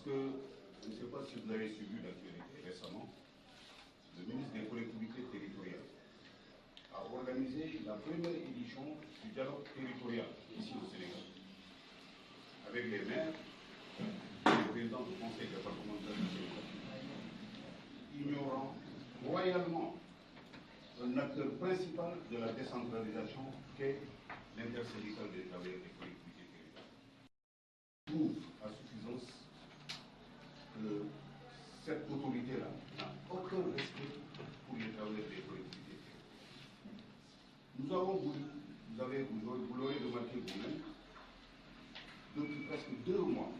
que, je ne sais pas si vous avez suivi l'actualité récemment, le ministre des collectivités territoriales a organisé la première édition du dialogue territorial ici au Sénégal, avec les maires et les présidents du conseil départemental du Sénégal, ignorant royalement un acteur principal de la décentralisation qu'est l'intersyndicale des travailleurs des collectivités territoriales. Je trouve à suffisance que cette autorité-là n'a aucun respect pour les travailleurs des collectivités territoriales. Nous avons voulu, vous l'aurez remarqué vous-même, depuis presque 2 mois,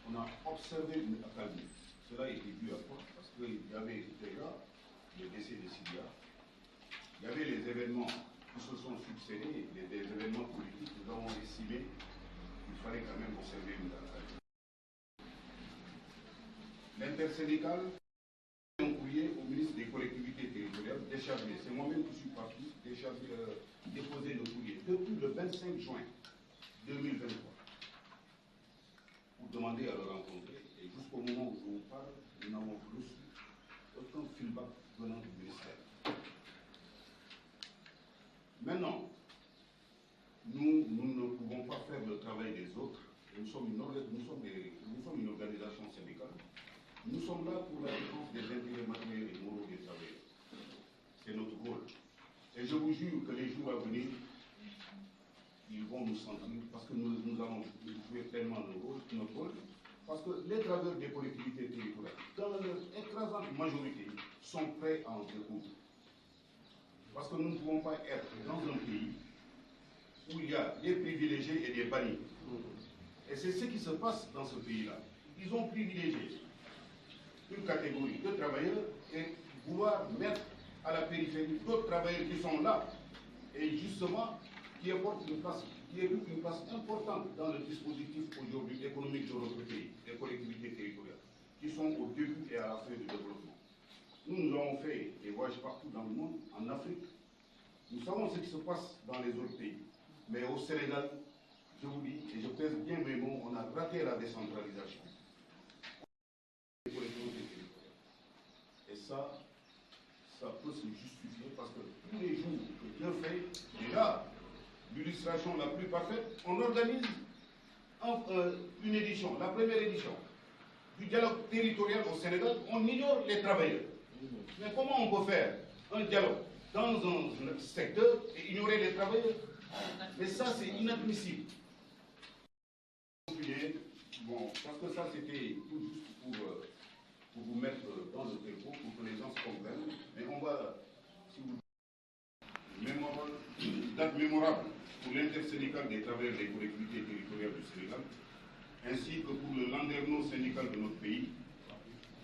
on a observé une accalmie. Cela était dû à quoi? Parce qu'il y avait déjà le décès de Sidia, il y avait les événements qui se sont succédés, des événements politiques. Nous avons estimé qu'il fallait quand même observer une accalmie. L'intersyndicale a envoyé au ministre des collectivités territoriales déchargé. C'est moi-même qui suis parti déposer le courrier depuis le 25 juin 2023 pour demander à le rencontrer. Et jusqu'au moment où je vous parle, nous n'avons reçu aucun feedback venant du ministère. Maintenant, nous ne pouvons pas faire le travail des autres. Nous sommes une organisation syndicale. Nous sommes là pour la défense des intérêts matériels et moraux des travailleurs. C'est notre rôle. Et je vous jure que les jours à venir, ils vont nous sentir, parce que nous allons jouer pleinement notre rôle, parce que les travailleurs des collectivités territoriales, dans leur écrasante majorité, sont prêts à en découdre. Parce que nous ne pouvons pas être dans un pays où il y a des privilégiés et des bannis. Et c'est ce qui se passe dans ce pays-là. Ils ont privilégié une catégorie de travailleurs et vouloir mettre à la périphérie d'autres travailleurs qui sont là et justement qui apportent une place importante dans le dispositif aujourd'hui économique de notre pays, des collectivités territoriales, qui sont au début et à la fin du développement. Nous avons fait des voyages partout dans le monde, en Afrique. Nous savons ce qui se passe dans les autres pays. Mais au Sénégal, je vous dis, et je pèse bien mes mots, on a raté la décentralisation. Et ça peut se justifier parce que tous les jours que Dieu fait, déjà, l'illustration la plus parfaite, on organise une édition, la première édition du dialogue territorial au Sénégal, on ignore les travailleurs. Mais comment on peut faire un dialogue dans un secteur et ignorer les travailleurs? Mais ça, c'est inadmissible. Bon, parce que ça, c'était tout juste pour vous mettre dans le tempo, pour que les gens se comprennent. Mais on va, si vous date mémorable pour l'intersyndicale des travailleurs des collectivités territoriales du Sénégal, ainsi que pour le landerneau syndical de notre pays.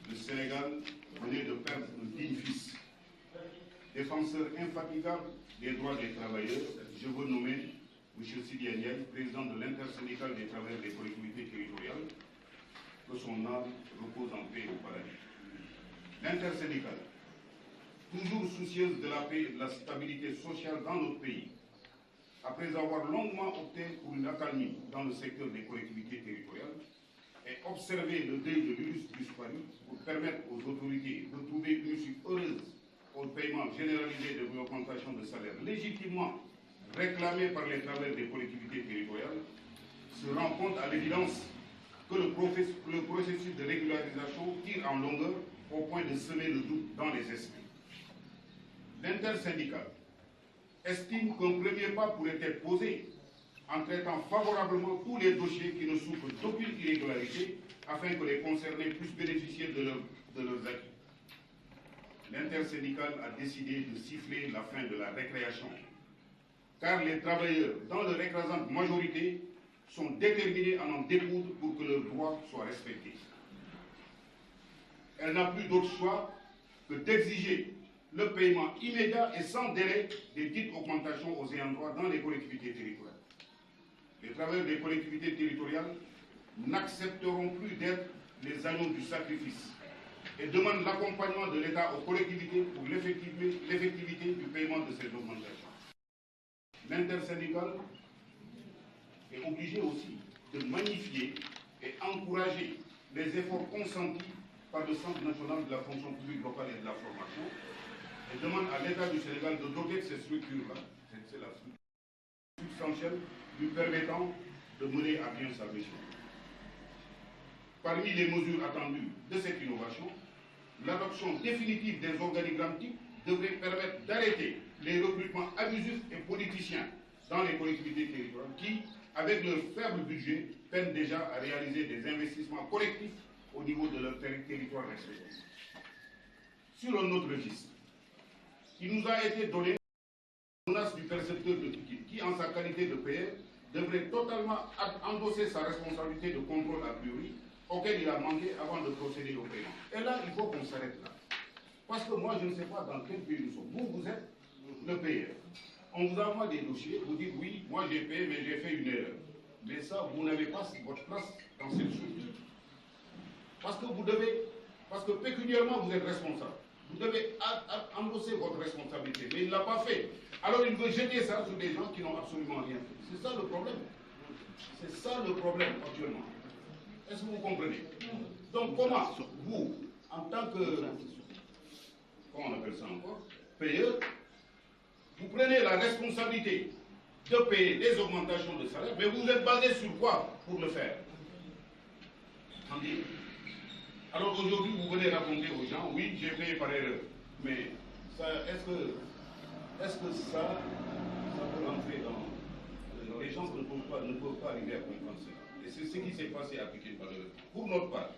Le Sénégal venait de perdre un digne fils. Défenseur infatigable des droits des travailleurs, je veux nommer M. Sidi Ndiaye, président de l'intersyndicale des travailleurs des collectivités territoriales, que son âme repose en paix au paradis. L'intersyndicale, toujours soucieuse de la paix et de la stabilité sociale dans notre pays, après avoir longuement opté pour une accalmie dans le secteur des collectivités territoriales et observé le deuil de l'illustre disparu pour permettre aux autorités de trouver une issue heureuse au paiement généralisé de augmentations de salaire légitimement réclamées par les travailleurs des collectivités territoriales, se rend compte à l'évidence que le processus de régularisation tire en longueur au point de semer le doute dans les esprits. L'intersyndicale estime qu'un premier pas pourrait être posé en traitant favorablement tous les dossiers qui ne souffrent d'aucune irrégularité afin que les concernés puissent bénéficier de leurs acquis. L'intersyndicale a décidé de siffler la fin de la récréation, car les travailleurs, dans leur écrasante majorité, sont déterminés à en découdre pour que leurs droits soient respectés. Elle n'a plus d'autre choix que d'exiger le paiement immédiat et sans délai des dites augmentations aux ayants droit dans les collectivités territoriales. Les travailleurs des collectivités territoriales n'accepteront plus d'être les agneaux du sacrifice et demandent l'accompagnement de l'État aux collectivités pour l'effectivité du paiement de ces augmentations. L'intersyndicale est obligée aussi de magnifier et encourager les efforts consentis par le Centre national de la fonction publique locale et de la formation et demande à l'État du Sénégal de doter de ces structures-là, c'est la structure substantielle lui permettant de mener à bien sa mission. Parmi les mesures attendues de cette innovation, l'adoption définitive des organigrammes types devrait permettre d'arrêter les recrutements abusifs et politiciens dans les collectivités territoriales qui, avec leur faible budget, peinent déjà à réaliser des investissements collectifs au niveau de leur territoire respectif. Sur un autre registre, il nous a été donné la menace du percepteur de liquide qui, en sa qualité de payeur, devrait totalement endosser sa responsabilité de contrôle a priori auquel il a manqué avant de procéder au paiement. Et là, il faut qu'on s'arrête là. Parce que moi, je ne sais pas dans quel pays nous sommes. Vous êtes le payeur. On vous envoie des dossiers, vous dites oui, moi j'ai payé, mais j'ai fait une erreur. Mais ça, vous n'avez pas votre place dans cette structure. Parce que pécuniairement, vous êtes responsable. Vous devez endosser votre responsabilité. Mais il ne l'a pas fait. Alors il veut jeter ça sur des gens qui n'ont absolument rien fait. C'est ça le problème. C'est ça le problème actuellement. Est-ce que vous comprenez? Donc comment vous, en tant que, comment on appelle ça encore, payeur, vous prenez la responsabilité de payer des augmentations de salaire, mais vous êtes basé sur quoi pour le faire? Alors aujourd'hui, vous venez raconter aux gens, oui, j'ai payé par erreur. Mais est-ce que ça peut rentrer dans... Les gens ne peuvent pas arriver à comprendre cela. Et c'est ce qui s'est passé à Pikine-Baleur. Pour notre part,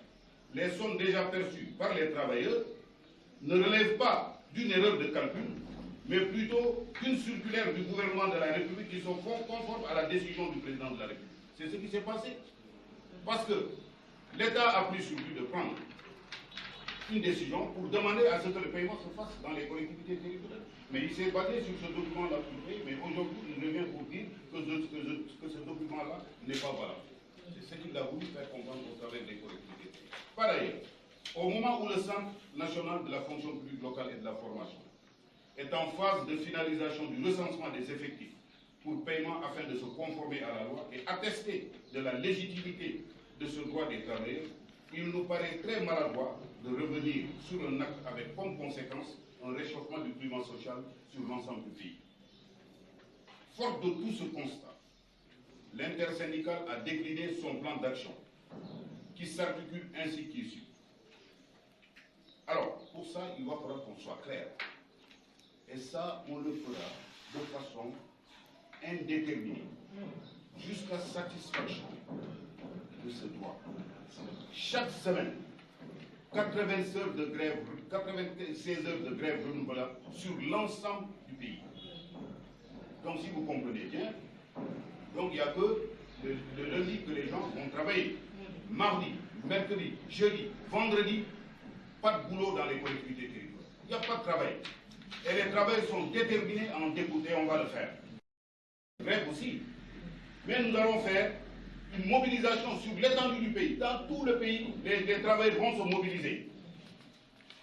les sommes déjà perçues par les travailleurs ne relèvent pas d'une erreur de calcul, mais plutôt d'une circulaire du gouvernement de la République qui sont conformes à la décision du président de la République. C'est ce qui s'est passé. Parce que l'État a pris sur lui de prendre une décision pour demander à ce que le paiement se fasse dans les collectivités territoriales. Mais il s'est basé sur ce document-là pour payer, mais aujourd'hui, il revient pour dire que ce document-là n'est pas valable. C'est ce qu'il a voulu faire comprendre au travers des collectivités. Par ailleurs, au moment où le Centre national de la fonction publique locale et de la formation est en phase de finalisation du recensement des effectifs pour paiement afin de se conformer à la loi et attester de la légitimité de ce droit des travailleurs, il nous paraît très maladroit de revenir sur un acte avec comme conséquence un réchauffement du climat social sur l'ensemble du pays. Forte de tout ce constat, l'intersyndicale a décliné son plan d'action qui s'articule ainsi qu'il suit. Alors, pour ça, il va falloir qu'on soit clair. Et ça, on le fera de façon indéterminée, jusqu'à satisfaction de ce droit. Chaque semaine, 96 heures de grève renouvelables sur l'ensemble du pays. Donc si vous comprenez bien, donc il n'y a que le lundi que les gens vont travailler. Mardi, mercredi, jeudi, vendredi, pas de boulot dans les collectivités territoriales. Il n'y a pas de travail. Et les travailleurs sont déterminés à en dégoûter, on va le faire. Grève aussi. Mais nous allons faire une mobilisation sur l'étendue du pays. Dans tout le pays, les travailleurs vont se mobiliser.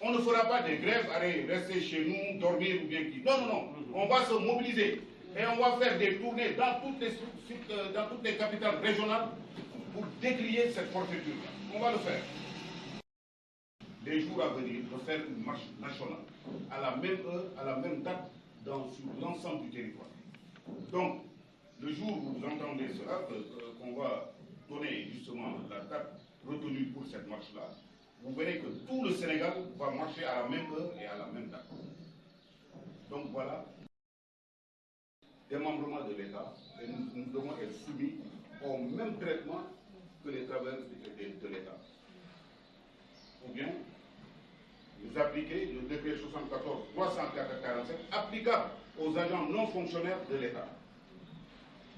On ne fera pas des grèves, allez, rester chez nous, dormir ou bien qui. Non, non, non. On va se mobiliser. Et on va faire des tournées dans toutes les capitales régionales pour décrier cette forfaiture-là. On va le faire. Les jours à venir, de faire une marche nationale à la même heure, à la même date, sur l'ensemble du territoire. Donc, le jour où vous entendez cela, qu'on va donner justement la date retenue pour cette marche-là, vous verrez que tout le Sénégal va marcher à la même heure et à la même date. Donc voilà, démembrement de l'État, et nous devons être soumis au même traitement que les travailleurs de l'État. Ou bien, vous appliquez le décret 74-347 applicable aux agents non fonctionnaires de l'État.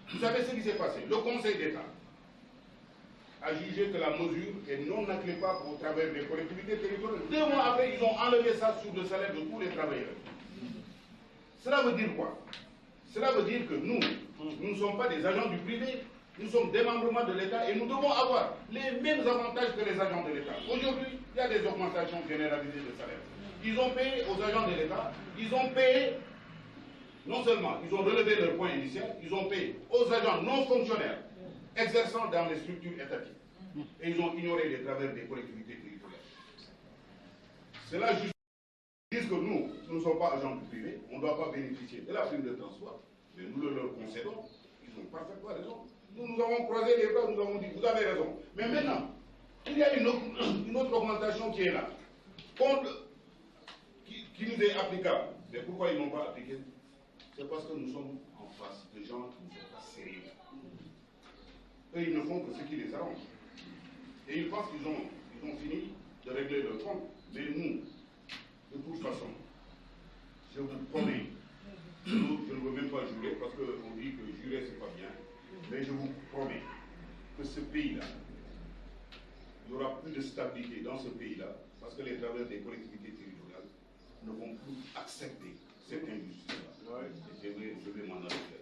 Vous savez ce qui s'est passé? Le Conseil d'État a jugé que la mesure est non applicable au travers des collectivités territoriales. 2 mois après, ils ont enlevé ça sur le salaire de tous les travailleurs. Cela veut dire quoi? Cela veut dire que nous ne sommes pas des agents du privé, nous sommes des membres de l'État et nous devons avoir les mêmes avantages que les agents de l'État. Aujourd'hui, il y a des augmentations généralisées de salaire. Ils ont payé aux agents de l'État, ils ont payé, non seulement ils ont relevé leur point initial, ils ont payé aux agents non fonctionnaires exerçant dans les structures étatiques. Et ils ont ignoré les travers des collectivités territoriales. Cela justifie que nous ne sommes pas agents privés, on ne doit pas bénéficier de la prime de transport, mais nous le leur concédons. Ils ont parfaitement raison. Nous avons croisé les bras, nous avons dit, vous avez raison. Mais maintenant, il y a une autre augmentation qui est là, qui nous est applicable. Mais pourquoi ils n'ont pas appliqué? C'est parce que nous sommes en face de gens qui ne sont pas sérieux. Eux, ils ne font que ce qui les arrange. Et ils pensent qu'ils ont fini de régler leur compte. Mais nous, de toute façon, je vous promets, je ne veux même pas jurer parce qu'on dit que jurer c'est pas bien, mais je vous promets que ce pays-là, il n'y aura plus de stabilité dans ce pays-là parce que les travailleurs des collectivités territoriales ne vont plus accepter cette injustice-là. Je vais m'en arrêter.